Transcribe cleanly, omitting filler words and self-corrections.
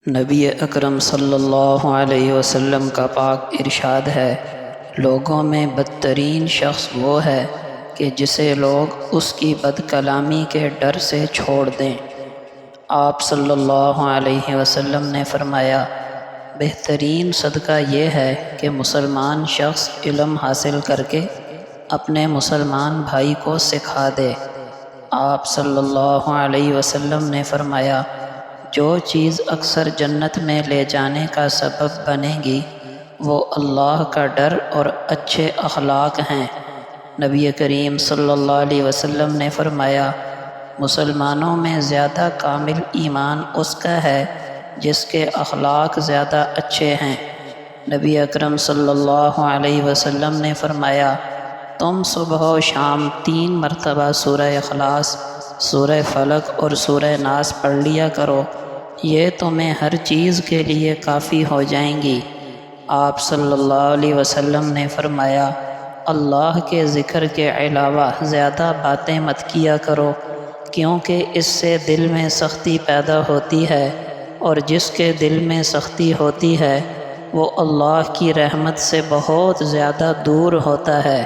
نبی اکرم صلی اللہ علیہ وسلم کا پاک ارشاد ہے، لوگوں میں بدترین شخص وہ ہے کہ جسے لوگ اس کی بد کلامی کے ڈر سے چھوڑ دیں۔ آپ صلی اللہ علیہ وسلم نے فرمایا، بہترین صدقہ یہ ہے کہ مسلمان شخص علم حاصل کر کے اپنے مسلمان بھائی کو سکھا دے۔ آپ صلی اللہ علیہ وسلم نے فرمایا، جو چیز اکثر جنت میں لے جانے کا سبب بنے گی وہ اللہ کا ڈر اور اچھے اخلاق ہیں۔ نبی کریم صلی اللہ علیہ وسلم نے فرمایا، مسلمانوں میں زیادہ کامل ایمان اس کا ہے جس کے اخلاق زیادہ اچھے ہیں۔ نبی اکرم صلی اللہ علیہ وسلم نے فرمایا، تم صبح و شام 3 مرتبہ سورہ اخلاص، سورہ فلق اور سورہ ناس پڑھ لیا کرو، یہ تمہیں ہر چیز کے لیے کافی ہو جائیں گی۔ آپ صلی اللہ علیہ وسلم نے فرمایا، اللہ کے ذکر کے علاوہ زیادہ باتیں مت کیا کرو، کیونکہ اس سے دل میں سختی پیدا ہوتی ہے، اور جس کے دل میں سختی ہوتی ہے وہ اللہ کی رحمت سے بہت زیادہ دور ہوتا ہے۔